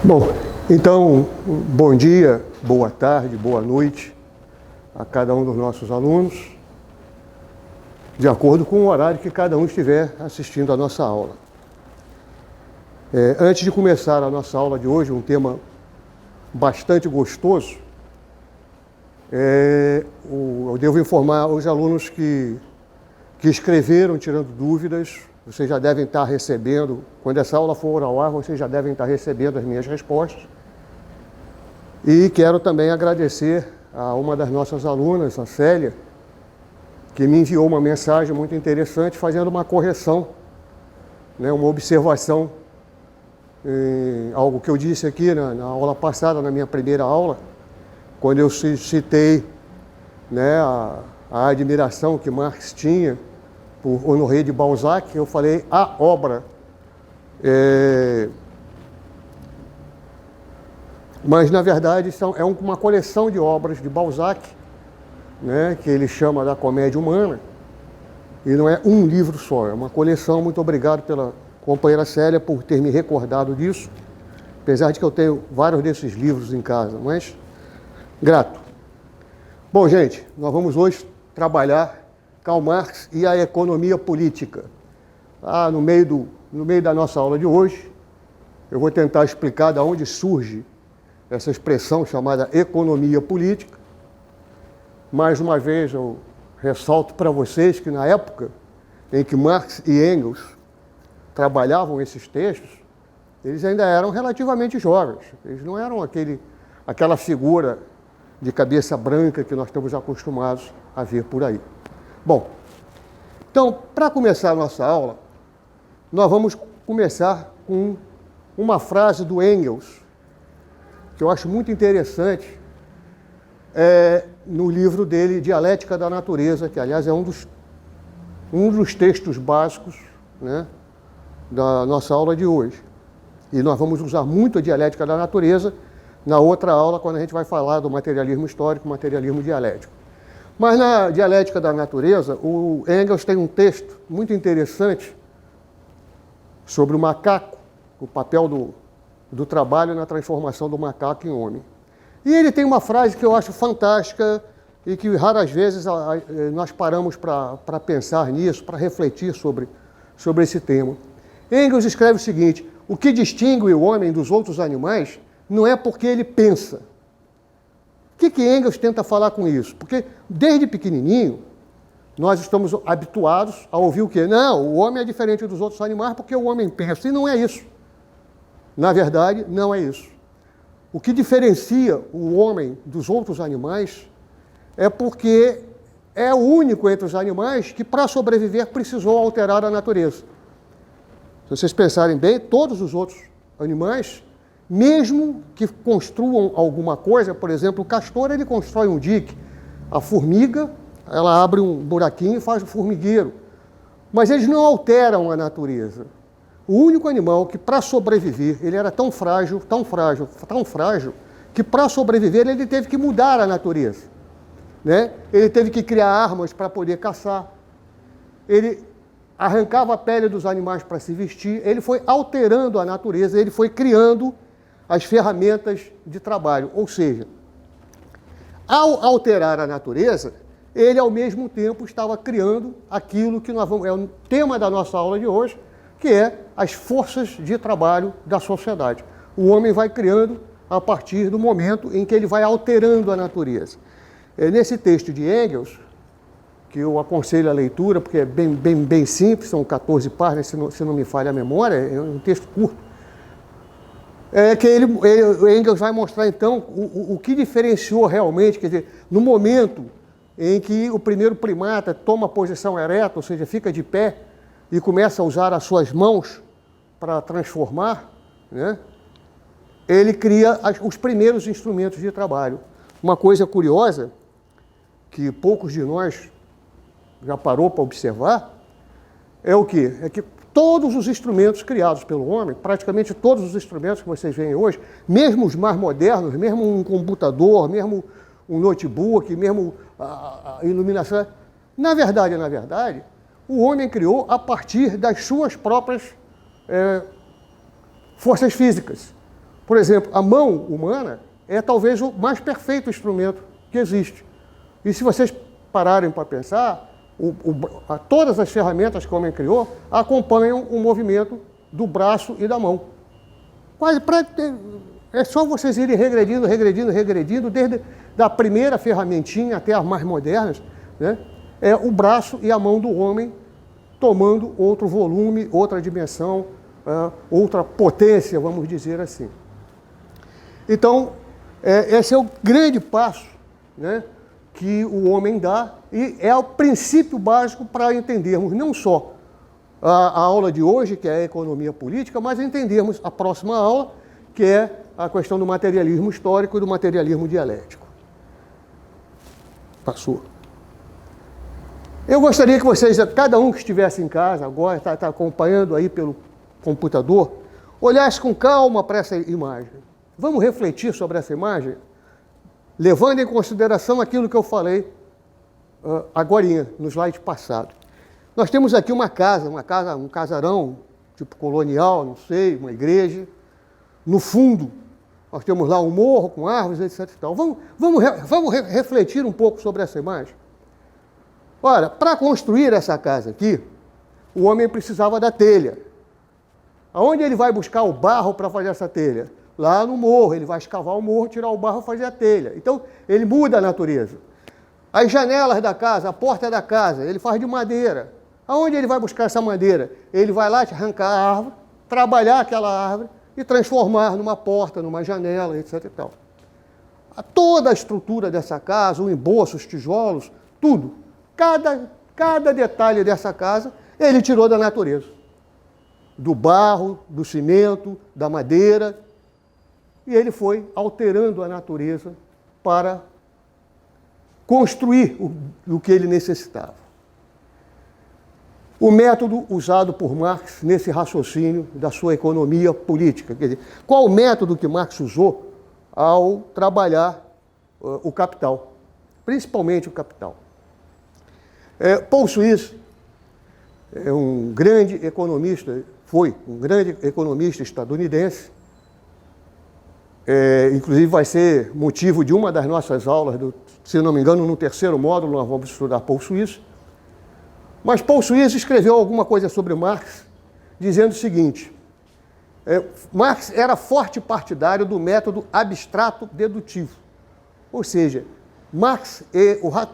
Bom, então, bom dia, boa tarde, boa noite a cada um dos nossos alunos, de acordo com o horário que cada um estiver assistindo a nossa aula. Antes de começar a nossa aula de hoje, um tema bastante gostoso, eu devo informar os alunos que escreveram tirando dúvidas. Vocês já devem estar recebendo, quando essa aula for ao ar, vocês já devem estar recebendo as minhas respostas. E quero também agradecer a uma das nossas alunas, a Célia, que me enviou uma mensagem muito interessante, fazendo uma correção, uma observação em algo que eu disse aqui na aula passada, na minha primeira aula, quando eu citei a admiração que Marx tinha por Honoré de Balzac. Eu falei a obra. Mas, na verdade, é uma coleção de obras de Balzac, que ele chama da Comédia Humana, e não é um livro só, é uma coleção. Muito obrigado pela companheira Célia por ter me recordado disso, apesar de que eu tenho vários desses livros em casa, mas grato. Bom, gente, nós vamos hoje trabalhar Karl Marx e a economia política. No meio da nossa aula de hoje, eu vou tentar explicar de onde surge essa expressão chamada economia política. Mais uma vez, eu ressalto para vocês que na época em que Marx e Engels trabalhavam esses textos, eles ainda eram relativamente jovens. Eles não eram aquela figura de cabeça branca que nós estamos acostumados a ver por aí. Bom, então, para começar a nossa aula, nós vamos começar com uma frase do Engels, que eu acho muito interessante, no livro dele, Dialética da Natureza, que, aliás, é um dos textos básicos, da nossa aula de hoje. E nós vamos usar muito a Dialética da Natureza na outra aula, quando a gente vai falar do materialismo histórico, materialismo dialético. Mas na Dialética da Natureza, o Engels tem um texto muito interessante sobre o macaco, o papel do trabalho na transformação do macaco em homem. E ele tem uma frase que eu acho fantástica e que raras vezes nós paramos para pensar nisso, para refletir sobre esse tema. Engels escreve o seguinte: o que distingue o homem dos outros animais não é porque ele pensa. O que Engels tenta falar com isso? Porque desde pequenininho nós estamos habituados a ouvir o quê? Não, o homem é diferente dos outros animais porque o homem pensa. E não é isso. Na verdade, não é isso. O que diferencia o homem dos outros animais é porque é o único entre os animais que, para sobreviver, precisou alterar a natureza. Se vocês pensarem bem, todos os outros animais, mesmo que construam alguma coisa, por exemplo, o castor, ele constrói um dique. A formiga, ela abre um buraquinho e faz um formigueiro. Mas eles não alteram a natureza. O único animal que, para sobreviver, ele era tão frágil, que para sobreviver ele teve que mudar a natureza. Ele teve que criar armas para poder caçar. Ele arrancava a pele dos animais para se vestir. Ele foi alterando a natureza, ele foi criando as ferramentas de trabalho. Ou seja, ao alterar a natureza, ele ao mesmo tempo estava criando aquilo que é o tema da nossa aula de hoje, que é as forças de trabalho da sociedade. O homem vai criando a partir do momento em que ele vai alterando a natureza. Nesse texto de Engels, que eu aconselho a leitura, porque é bem simples, são 14 páginas, se não me falha a memória, é um texto curto, o Engels vai mostrar, então, o que diferenciou realmente, quer dizer, no momento em que o primeiro primata toma posição ereta, ou seja, fica de pé e começa a usar as suas mãos para transformar, ele cria os primeiros instrumentos de trabalho. Uma coisa curiosa, que poucos de nós já parou para observar, é o quê? É que todos os instrumentos criados pelo homem, praticamente todos os instrumentos que vocês veem hoje, mesmo os mais modernos, mesmo um computador, mesmo um notebook, mesmo a iluminação, na verdade, o homem criou a partir das suas próprias forças físicas. Por exemplo, a mão humana é talvez o mais perfeito instrumento que existe. E se vocês pararem para pensar, todas as ferramentas que o homem criou acompanham o movimento do braço e da mão. É só vocês irem regredindo, desde a primeira ferramentinha até as mais modernas, né? É o braço e a mão do homem tomando outro volume, outra dimensão, outra potência, vamos dizer assim. Então, esse é o grande passo, né, que o homem dá, e é o princípio básico para entendermos não só a aula de hoje, que é a economia política, mas entendermos a próxima aula, que é a questão do materialismo histórico e do materialismo dialético. Passou. Eu gostaria que vocês, cada um que estivesse em casa agora, está acompanhando aí pelo computador, olhasse com calma para essa imagem. Vamos refletir sobre essa imagem, levando em consideração aquilo que eu falei agorinha, no slide passado. Nós temos aqui um casarão, tipo colonial, não sei, uma igreja. No fundo, nós temos lá um morro com árvores, etc. E tal. Vamos refletir um pouco sobre essa imagem? Ora, para construir essa casa aqui, o homem precisava da telha. Aonde ele vai buscar o barro para fazer essa telha? Lá no morro, ele vai escavar o morro, tirar o barro e fazer a telha. Então, ele muda a natureza. As janelas da casa, a porta da casa, ele faz de madeira. Aonde ele vai buscar essa madeira? Ele vai lá arrancar a árvore, trabalhar aquela árvore e transformar numa porta, numa janela, etc. e tal. Toda a estrutura dessa casa, o emboço, os tijolos, tudo, cada detalhe dessa casa, ele tirou da natureza. Do barro, do cimento, da madeira, e ele foi alterando a natureza para construir o que ele necessitava. O método usado por Marx nesse raciocínio da sua economia política. Quer dizer, qual o método que Marx usou ao trabalhar o capital, principalmente o capital? Paul Suisse é um grande economista, foi um grande economista estadunidense, inclusive vai ser motivo de uma das nossas aulas, se não me engano, no terceiro módulo nós vamos estudar Paul Suisse. Mas Paul Suisse escreveu alguma coisa sobre Marx, dizendo o seguinte: Marx era forte partidário do método abstrato dedutivo. Ou seja, Marx,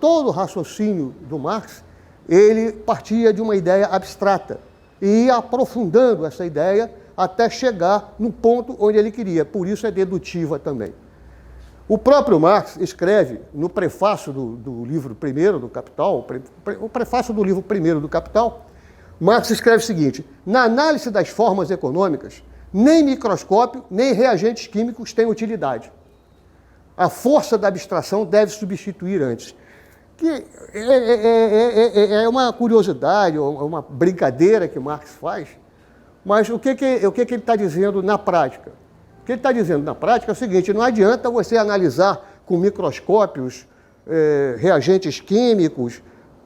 todo o raciocínio do Marx, ele partia de uma ideia abstrata e ia aprofundando essa ideia até chegar no ponto onde ele queria. Por isso é dedutiva também. O próprio Marx escreve no prefácio do livro primeiro do Capital, o prefácio do livro primeiro do Capital, Marx escreve o seguinte: na análise das formas econômicas, nem microscópio, nem reagentes químicos têm utilidade. A força da abstração deve substituir antes. Que é uma curiosidade, uma brincadeira que Marx faz, mas o que ele está dizendo na prática? O que ele está dizendo na prática é o seguinte: não adianta você analisar com microscópios, reagentes químicos,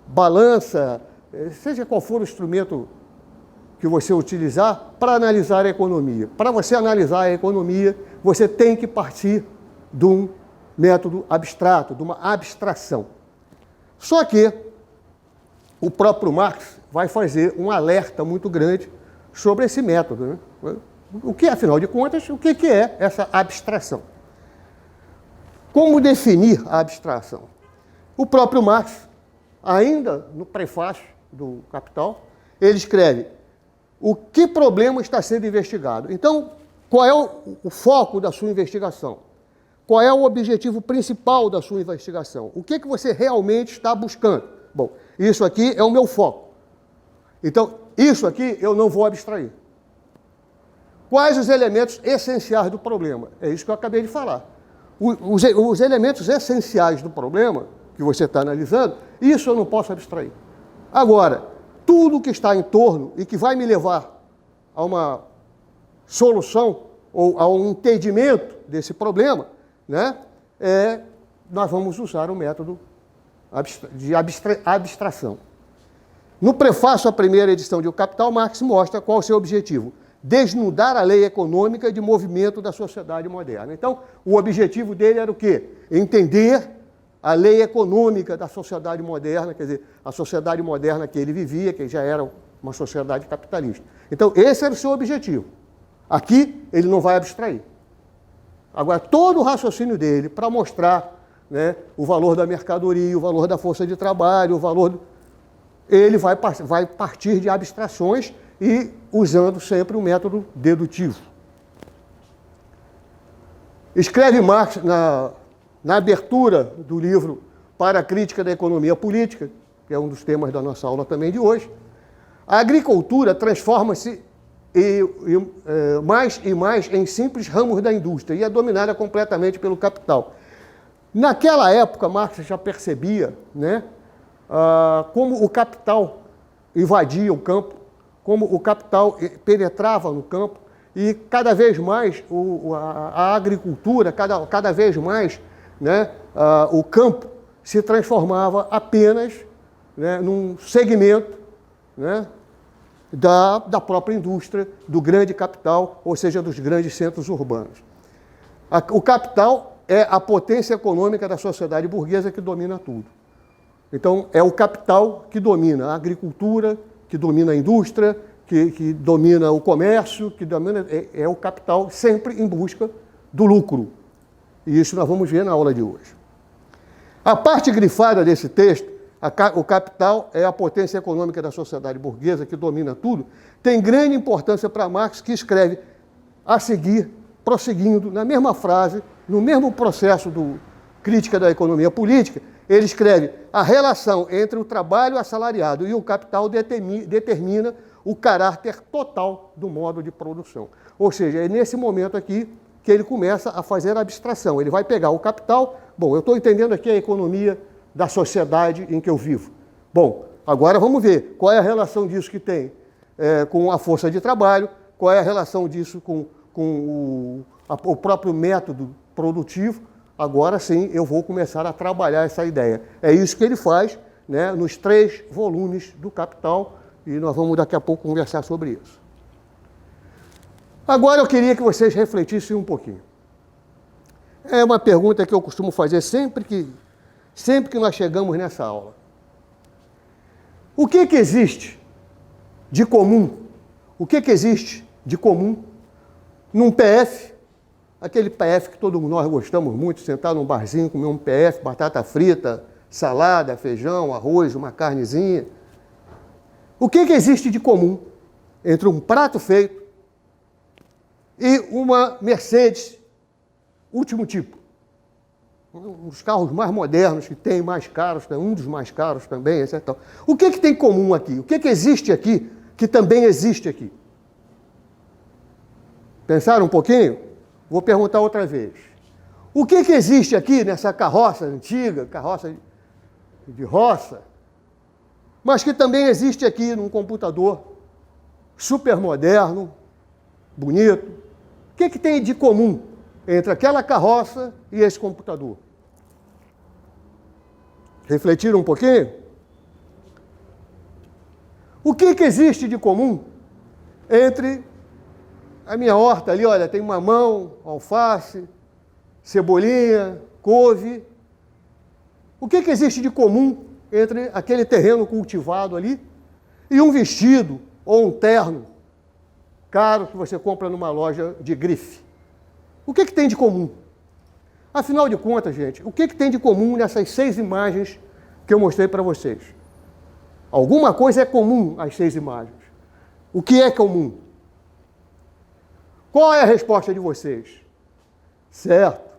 balança, seja qual for o instrumento que você utilizar para analisar a economia. Para você analisar a economia, você tem que partir de um método abstrato, de uma abstração. Só que o próprio Marx vai fazer um alerta muito grande sobre esse método, né? O que, afinal de contas, o que é essa abstração? Como definir a abstração? O próprio Marx, ainda no prefácio do Capital, ele escreve: o que problema está sendo investigado? Então, qual é o foco da sua investigação? Qual é o objetivo principal da sua investigação? O que você realmente está buscando? Bom, isso aqui é o meu foco. Então, isso aqui eu não vou abstrair. Quais os elementos essenciais do problema? É isso que eu acabei de falar. Os elementos essenciais do problema que você está analisando, isso eu não posso abstrair. Agora, tudo que está em torno e que vai me levar a uma solução ou a um entendimento desse problema, né, nós vamos usar o método de abstração. No prefácio à primeira edição de O Capital, Marx mostra qual é o seu objetivo: desnudar a lei econômica de movimento da sociedade moderna. Então, o objetivo dele era o quê? Entender a lei econômica da sociedade moderna, quer dizer, a sociedade moderna que ele vivia, que já era uma sociedade capitalista. Então, esse era o seu objetivo. Aqui, ele não vai abstrair. Agora, todo o raciocínio dele, para mostrar, né, o valor da mercadoria, o valor da força de trabalho, o valor... Ele vai partir de abstrações e usando sempre o método dedutivo. Escreve Marx na abertura do livro Para a Crítica da Economia Política, que é um dos temas da nossa aula também de hoje, a agricultura transforma-se mais e mais em simples ramos da indústria e é dominada completamente pelo capital. Naquela época, Marx já percebia, né, como o capital invadia o campo, como o capital penetrava no campo e cada vez mais a agricultura, cada vez mais, né, o campo se transformava apenas, né, num segmento, né, da própria indústria, do grande capital, ou seja, dos grandes centros urbanos. O capital é a potência econômica da sociedade burguesa que domina tudo. Então, é o capital que domina a agricultura, que domina a indústria, que domina o comércio, que domina, é o capital sempre em busca do lucro. E isso nós vamos ver na aula de hoje. A parte grifada desse texto, o capital é a potência econômica da sociedade burguesa que domina tudo, tem grande importância para Marx, que escreve a seguir, prosseguindo, na mesma frase, no mesmo processo do Crítica da Economia Política, ele escreve: a relação entre o trabalho assalariado e o capital determina o caráter total do modo de produção. Ou seja, é nesse momento aqui que ele começa a fazer a abstração. Ele vai pegar o capital, bom, eu estou entendendo aqui a economia da sociedade em que eu vivo. Bom, agora vamos ver qual é a relação disso que tem com a força de trabalho, qual é a relação disso com o próprio método produtivo. Agora sim eu vou começar a trabalhar essa ideia. É isso que ele faz, né, nos 3 volumes do Capital, e nós vamos daqui a pouco conversar sobre isso. Agora eu queria que vocês refletissem um pouquinho. É uma pergunta que eu costumo fazer sempre que nós chegamos nessa aula. O que existe de comum? O que existe de comum num PF, aquele PF que todos nós gostamos muito, sentar num barzinho, comer um PF, batata frita, salada, feijão, arroz, uma carnezinha. O que existe de comum entre um prato feito e uma Mercedes último tipo? Um dos carros mais modernos, que tem mais caros, um dos mais caros também, etc. O que tem em comum aqui? O que existe aqui que também existe aqui? Pensaram um pouquinho? Vou perguntar outra vez. O que existe aqui nessa carroça antiga, carroça de roça, mas que também existe aqui num computador super moderno, bonito? O que tem de comum entre aquela carroça e esse computador? Refletiram um pouquinho? O que existe de comum entre a minha horta ali? Olha, tem mamão, alface, cebolinha, couve. O que existe de comum entre aquele terreno cultivado ali e um vestido ou um terno caro que você compra numa loja de grife? O que tem de comum? Afinal de contas, gente, o que tem de comum nessas 6 imagens que eu mostrei para vocês? Alguma coisa é comum às 6 imagens. O que é comum? Qual é a resposta de vocês? Certo.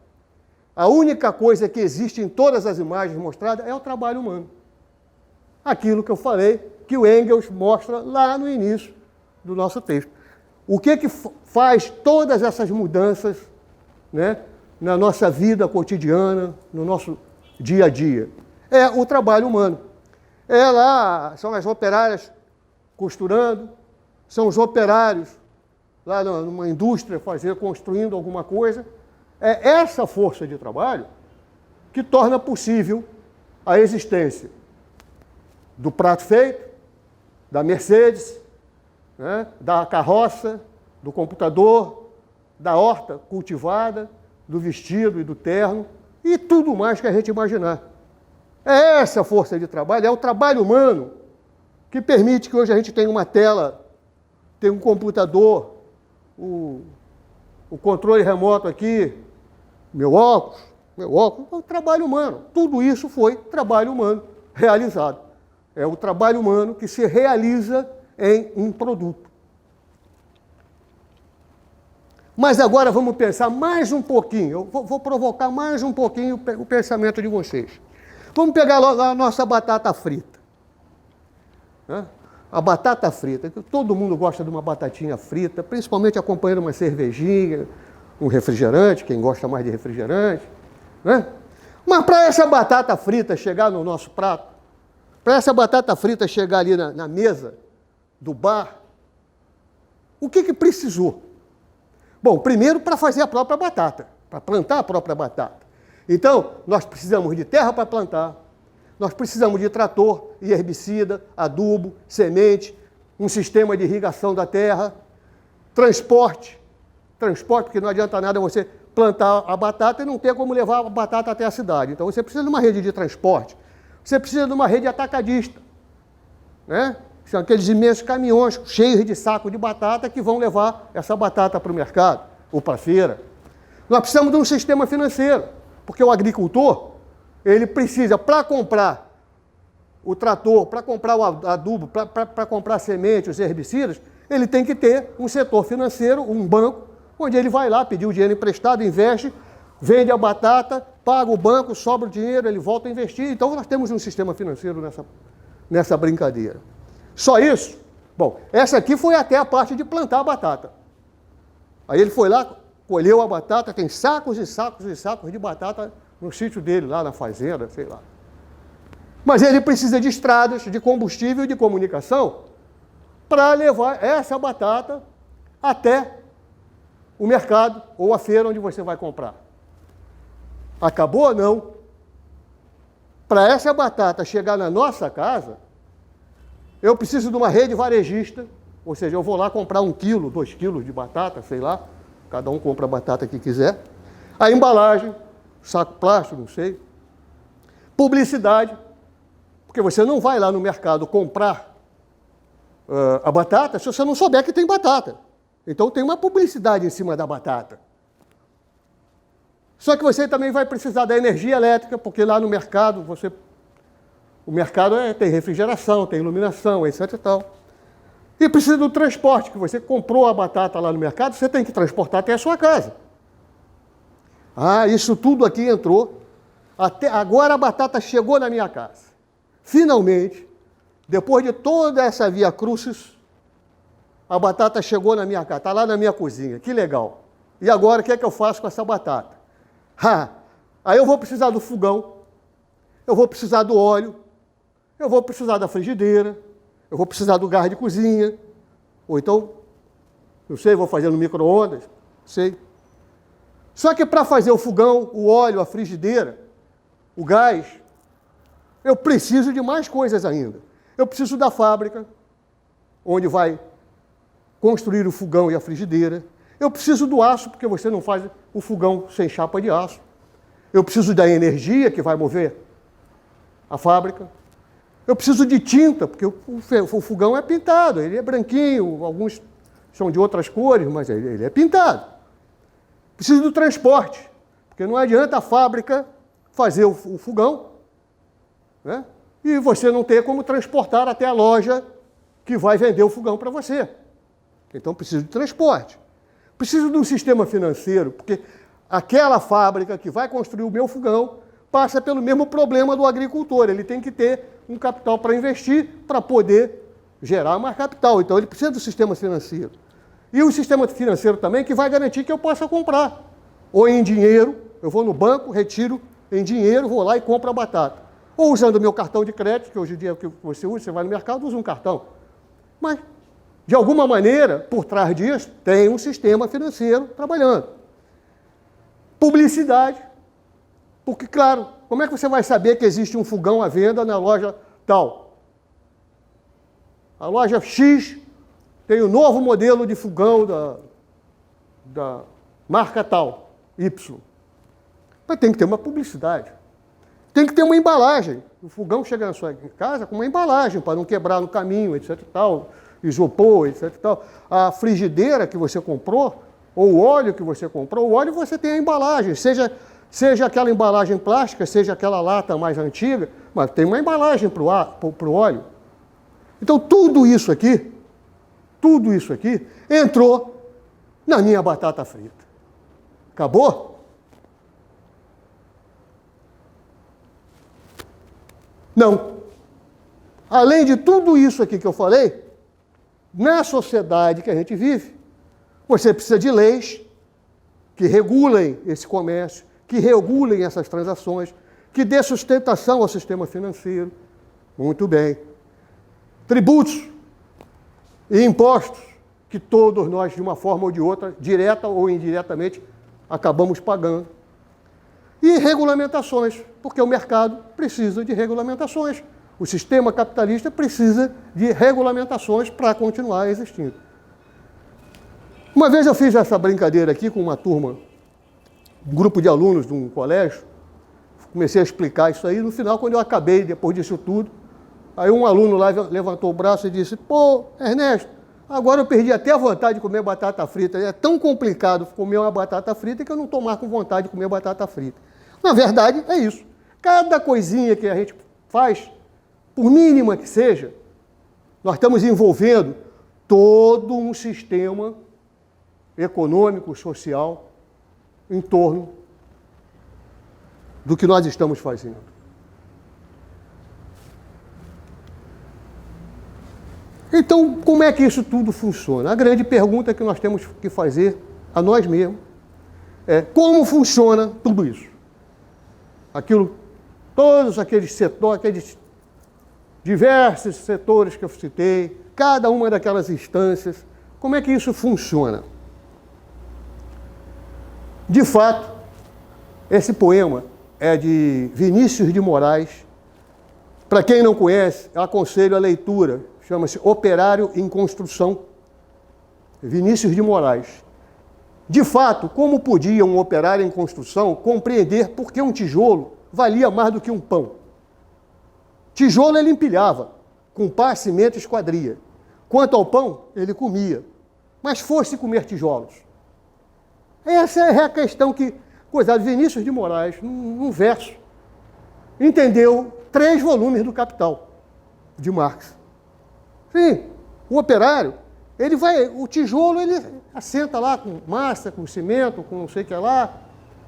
A única coisa que existe em todas as imagens mostradas é o trabalho humano. Aquilo que eu falei, que o Engels mostra lá no início do nosso texto. O que faz todas essas mudanças, né, na nossa vida cotidiana, no nosso dia a dia? É o trabalho humano. São as operárias costurando, são os operários lá numa indústria construindo alguma coisa. É essa força de trabalho que torna possível a existência do prato feito, da Mercedes, né, da carroça, do computador, da horta cultivada, do vestido e do terno e tudo mais que a gente imaginar. É essa força de trabalho, é o trabalho humano que permite que hoje a gente tenha uma tela, tenha um computador, o controle remoto aqui, meu óculos, é o trabalho humano. Tudo isso foi trabalho humano realizado. É o trabalho humano que se realiza em um produto. Mas agora vamos pensar mais um pouquinho, eu vou provocar mais um pouquinho o pensamento de vocês. Vamos pegar logo a nossa batata frita. Né? A batata frita, que todo mundo gosta de uma batatinha frita, principalmente acompanhando uma cervejinha, um refrigerante, quem gosta mais de refrigerante. Né? Mas para essa batata frita chegar no nosso prato, para essa batata frita chegar ali na mesa do bar, o que precisou? Bom, primeiro para fazer a própria batata, para plantar a própria batata. Então, nós precisamos de terra para plantar, nós precisamos de trator e herbicida, adubo, semente, um sistema de irrigação da terra, transporte, porque não adianta nada você plantar a batata e não ter como levar a batata até a cidade. Então, você precisa de uma rede de transporte, você precisa de uma rede atacadista, né? São aqueles imensos caminhões cheios de saco de batata que vão levar essa batata para o mercado ou para a feira. Nós precisamos de um sistema financeiro, porque o agricultor, ele precisa, para comprar o trator, para comprar o adubo, para comprar semente, os herbicidas, ele tem que ter um setor financeiro, um banco, onde ele vai lá pedir o dinheiro emprestado, investe, vende a batata, paga o banco, sobra o dinheiro, ele volta a investir. Então, nós temos um sistema financeiro nessa brincadeira. Só isso? Bom, essa aqui foi até a parte de plantar a batata. Aí ele foi lá, colheu a batata, tem sacos e sacos e sacos de batata no sítio dele, lá na fazenda, sei lá. Mas ele precisa de estradas, de combustível e de comunicação para levar essa batata até o mercado ou a feira onde você vai comprar. Acabou? Não. Para essa batata chegar na nossa casa, eu preciso de uma rede varejista, ou seja, eu vou lá comprar 1 quilo, 2 quilos de batata, sei lá, cada um compra a batata que quiser. A embalagem, saco plástico, não sei. Publicidade, porque você não vai lá no mercado comprar a batata se você não souber que tem batata. Então tem uma publicidade em cima da batata. Só que você também vai precisar da energia elétrica, porque lá no mercado o mercado tem refrigeração, tem iluminação, etc e tal. E precisa do transporte, que você comprou a batata lá no mercado, você tem que transportar até a sua casa. Ah, isso tudo aqui entrou. Até agora a batata chegou na minha casa. Finalmente, depois de toda essa via crucis, a batata chegou na minha casa, está lá na minha cozinha. Que legal. E agora, o que é que eu faço com essa batata? Aí eu vou precisar do fogão, eu vou precisar do óleo, eu vou precisar da frigideira, eu vou precisar do gás de cozinha, ou então, não sei, vou fazer no micro-ondas, sei. Só que para fazer o fogão, o óleo, a frigideira, o gás, eu preciso de mais coisas ainda. Eu preciso da fábrica, onde vai construir o fogão e a frigideira. Eu preciso do aço, porque você não faz o fogão sem chapa de aço. Eu preciso da energia que vai mover a fábrica. Eu preciso de tinta, porque o fogão é pintado, ele é branquinho, alguns são de outras cores, mas ele é pintado. Preciso do transporte, porque não adianta a fábrica fazer o fogão, né? E você não ter como transportar até a loja que vai vender o fogão para você. Então, preciso de transporte. Preciso de um sistema financeiro, porque aquela fábrica que vai construir o meu fogão passa pelo mesmo problema do agricultor. Ele tem que ter um capital para investir, para poder gerar mais capital. Então, ele precisa do sistema financeiro. E o sistema financeiro também que vai garantir que eu possa comprar. Ou em dinheiro, eu vou no banco, retiro em dinheiro, vou lá e compro a batata. Ou usando o meu cartão de crédito, que hoje em dia é o que você usa, você vai no mercado, usa um cartão. Mas, de alguma maneira, por trás disso, tem um sistema financeiro trabalhando. Publicidade. Porque, claro, como é que você vai saber que existe um fogão à venda na loja tal? A loja X tem o novo modelo de fogão da marca tal, Y. Mas tem que ter uma publicidade. Tem que ter uma embalagem. O fogão chega na sua casa com uma embalagem para não quebrar no caminho, etc. Tal, isopor, etc. Tal. A frigideira que você comprou, ou o óleo que você comprou, o óleo você tem a embalagem, seja aquela embalagem plástica, seja aquela lata mais antiga, mas tem uma embalagem para o óleo. Então, tudo isso aqui entrou na minha batata frita. Acabou? Não. Além de tudo isso aqui que eu falei, na sociedade que a gente vive, você precisa de leis que regulem esse comércio, que regulem essas transações, que dê sustentação ao sistema financeiro. Muito bem. Tributos e impostos que todos nós, de uma forma ou de outra, direta ou indiretamente, acabamos pagando. E regulamentações, porque o mercado precisa de regulamentações. O sistema capitalista precisa de regulamentações para continuar existindo. Uma vez eu fiz essa brincadeira aqui com uma turma, um grupo de alunos de um colégio, comecei a explicar isso aí, no final, quando eu acabei, depois disso tudo, aí um aluno lá levantou o braço e disse, pô, Ernesto, agora eu perdi até a vontade de comer batata frita, é tão complicado comer uma batata frita que eu não estou mais com vontade de comer batata frita. Na verdade, é isso. Cada coisinha que a gente faz, por mínima que seja, nós estamos envolvendo todo um sistema econômico, social, em torno do que nós estamos fazendo. Então, como é que isso tudo funciona? A grande pergunta que nós temos que fazer a nós mesmos é como funciona tudo isso? Todos aqueles setores, aqueles diversos setores que eu citei, cada uma daquelas instâncias, como é que isso funciona? De fato, esse poema é de Vinícius de Moraes. Para quem não conhece, eu aconselho a leitura. Chama-se Operário em Construção. Vinícius de Moraes. De fato, como podia um operário em construção compreender por que um tijolo valia mais do que um pão? Tijolo ele empilhava, com pá, cimento e esquadria. Quanto ao pão, ele comia. Mas fosse comer tijolos. Essa é a questão que, coisado, Vinícius de Moraes, num verso, entendeu 3 volumes do Capital, de Marx. Sim, o operário, o tijolo, ele assenta lá com massa, com cimento, com não sei o que lá,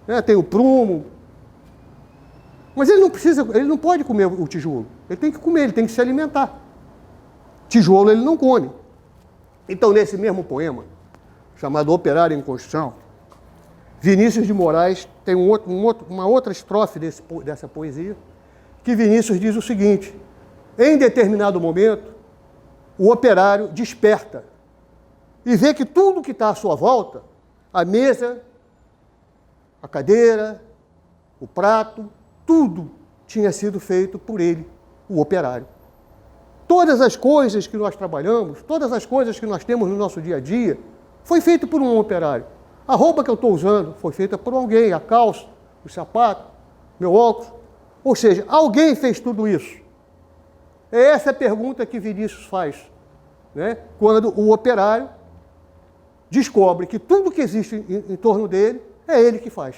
né, tem o prumo. Mas ele não pode comer o tijolo. Ele tem que comer, ele tem que se alimentar. Tijolo ele não come. Então, nesse mesmo poema, chamado Operário em Construção, Vinícius de Moraes tem uma outra estrofe dessa poesia, que Vinícius diz o seguinte: em determinado momento, o operário desperta e vê que tudo que está à sua volta, a mesa, a cadeira, o prato, tudo tinha sido feito por ele, o operário. Todas as coisas que nós trabalhamos, todas as coisas que nós temos no nosso dia a dia, foi feito por um operário. A roupa que eu estou usando foi feita por alguém, a calça, o sapato, meu óculos. Ou seja, alguém fez tudo isso. É essa a pergunta que Vinícius faz, né? Quando o operário descobre que tudo que existe em torno dele é ele que faz.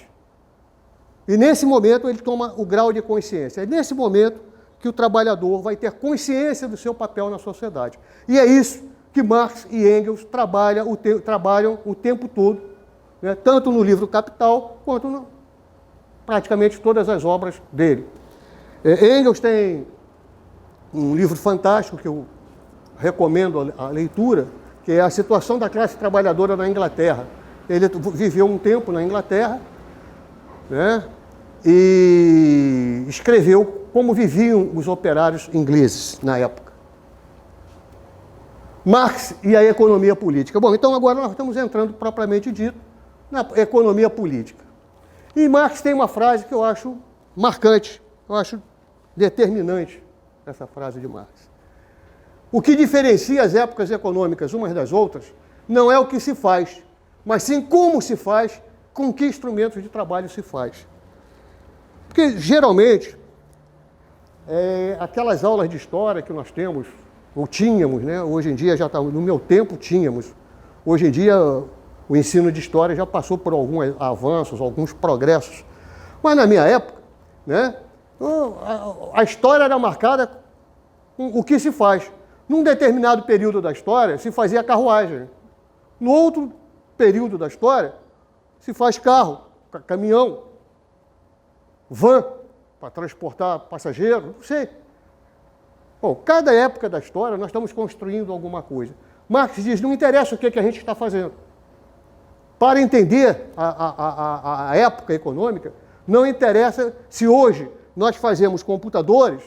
E nesse momento ele toma o grau de consciência. É nesse momento que o trabalhador vai ter consciência do seu papel na sociedade. E é isso que Marx e Engels trabalham o tempo todo, né, tanto no livro Capital, quanto praticamente todas as obras dele. Engels tem um livro fantástico que eu recomendo a leitura, que é A Situação da Classe Trabalhadora na Inglaterra. Ele viveu um tempo na Inglaterra, né, e escreveu como viviam os operários ingleses na época. Marx e a economia política. Bom, então agora nós estamos entrando propriamente dito na economia política. E Marx tem uma frase que eu acho marcante, eu acho determinante, essa frase de Marx. O que diferencia as épocas econômicas umas das outras não é o que se faz, mas sim como se faz, com que instrumentos de trabalho se faz. Porque, geralmente, aquelas aulas de história que nós temos, ou tínhamos, né? Hoje em dia já está, no meu tempo tínhamos, hoje em dia o ensino de história já passou por alguns avanços, alguns progressos, mas na minha época, né, a história era marcada com o que se faz. Num determinado período da história se fazia carruagem, no outro período da história se faz carro, caminhão, van para transportar passageiro, não sei. Bom, cada época da história nós estamos construindo alguma coisa. Marx diz, não interessa o que a gente está fazendo. Para entender a época econômica, não interessa se hoje nós fazemos computadores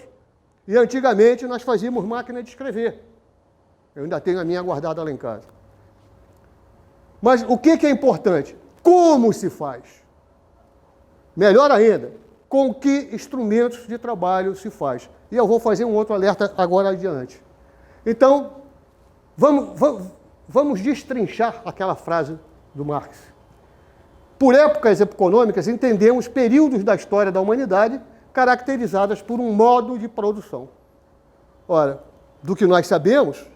e antigamente nós fazíamos máquina de escrever. Eu ainda tenho a minha guardada lá em casa. Mas o que é importante? Como se faz? Melhor ainda, com que instrumentos de trabalho se faz? E eu vou fazer um outro alerta agora adiante. Então, vamos destrinchar aquela frase do Marx. Por épocas econômicas, entendemos períodos da história da humanidade caracterizadas por um modo de produção. Ora, do que nós sabemos,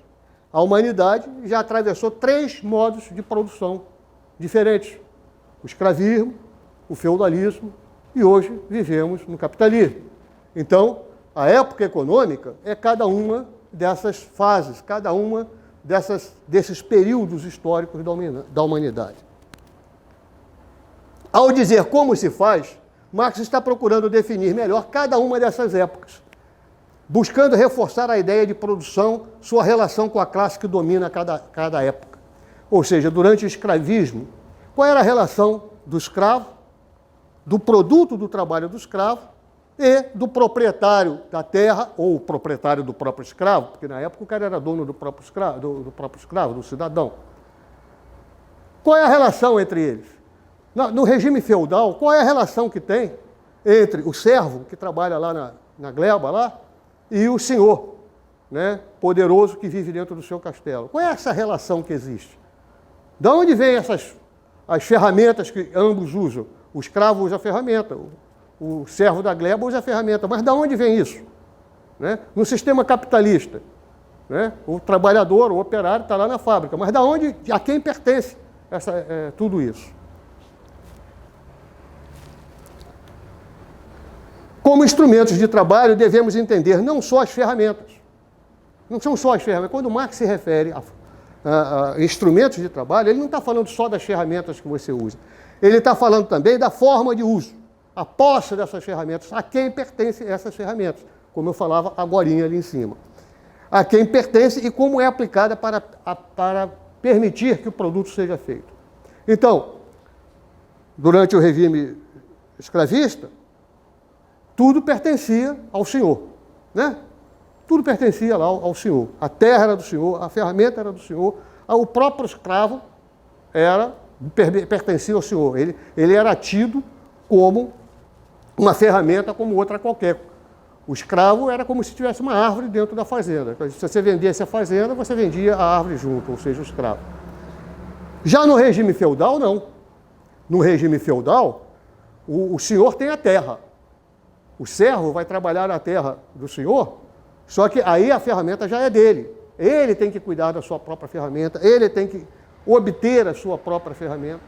a humanidade já atravessou 3 modos de produção diferentes. O escravismo, o feudalismo e hoje vivemos no capitalismo. Então, a época econômica é cada uma dessas fases, cada uma desses períodos históricos da humanidade. Ao dizer como se faz, Marx está procurando definir melhor cada uma dessas épocas, buscando reforçar a ideia de produção, sua relação com a classe que domina cada época. Ou seja, durante o escravismo, qual era a relação do escravo, do produto do trabalho do escravo e do proprietário da terra, ou proprietário do próprio escravo, porque na época o cara era dono do próprio escravo, do cidadão. Qual é a relação entre eles? No regime feudal, qual é a relação que tem entre o servo, que trabalha lá na gleba, lá, e o senhor, né, poderoso que vive dentro do seu castelo? Qual é essa relação que existe? De onde vêm as ferramentas que ambos usam? O escravo usa a ferramenta, o servo da gleba usa a ferramenta, mas de onde vem isso? Né? No sistema capitalista, né, o trabalhador, o operário está lá na fábrica, mas a quem pertence tudo isso? Como instrumentos de trabalho, devemos entender não só as ferramentas. Não são só as ferramentas. Quando Marx se refere a instrumentos de trabalho, ele não está falando só das ferramentas que você usa. Ele está falando também da forma de uso, a posse dessas ferramentas, a quem pertencem essas ferramentas, como eu falava agorinha ali em cima. A quem pertence e como é aplicada para permitir que o produto seja feito. Então, durante o regime escravista, tudo pertencia ao senhor, né? Tudo pertencia lá ao senhor. A terra era do senhor, a ferramenta era do senhor, o próprio escravo pertencia ao senhor. Ele era tido como uma ferramenta como outra qualquer. O escravo era como se tivesse uma árvore dentro da fazenda. Se você vendesse a fazenda, você vendia a árvore junto, ou seja, o escravo. Já no regime feudal, não. No regime feudal, o senhor tem a terra. O servo vai trabalhar na terra do senhor, só que aí a ferramenta já é dele. Ele tem que cuidar da sua própria ferramenta, ele tem que obter a sua própria ferramenta.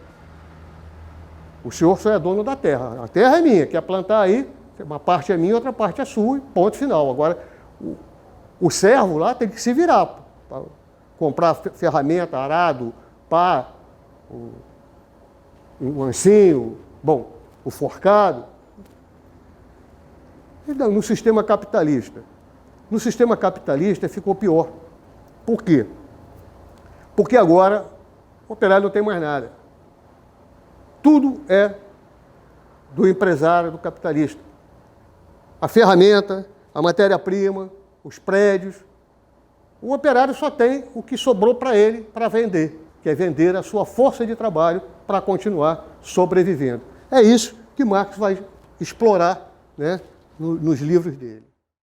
O senhor só é dono da terra. A terra é minha, quer plantar aí, uma parte é minha, outra parte é sua, e ponto final. Agora, o servo lá tem que se virar para comprar ferramenta, arado, pá, o ancinho, bom, o forcado. No sistema capitalista. No sistema capitalista ficou pior. Por quê? Porque agora o operário não tem mais nada. Tudo é do empresário, do capitalista. A ferramenta, a matéria-prima, os prédios. O operário só tem o que sobrou para ele para vender, que é vender a sua força de trabalho para continuar sobrevivendo. É isso que Marx vai explorar, né, nos livros dele.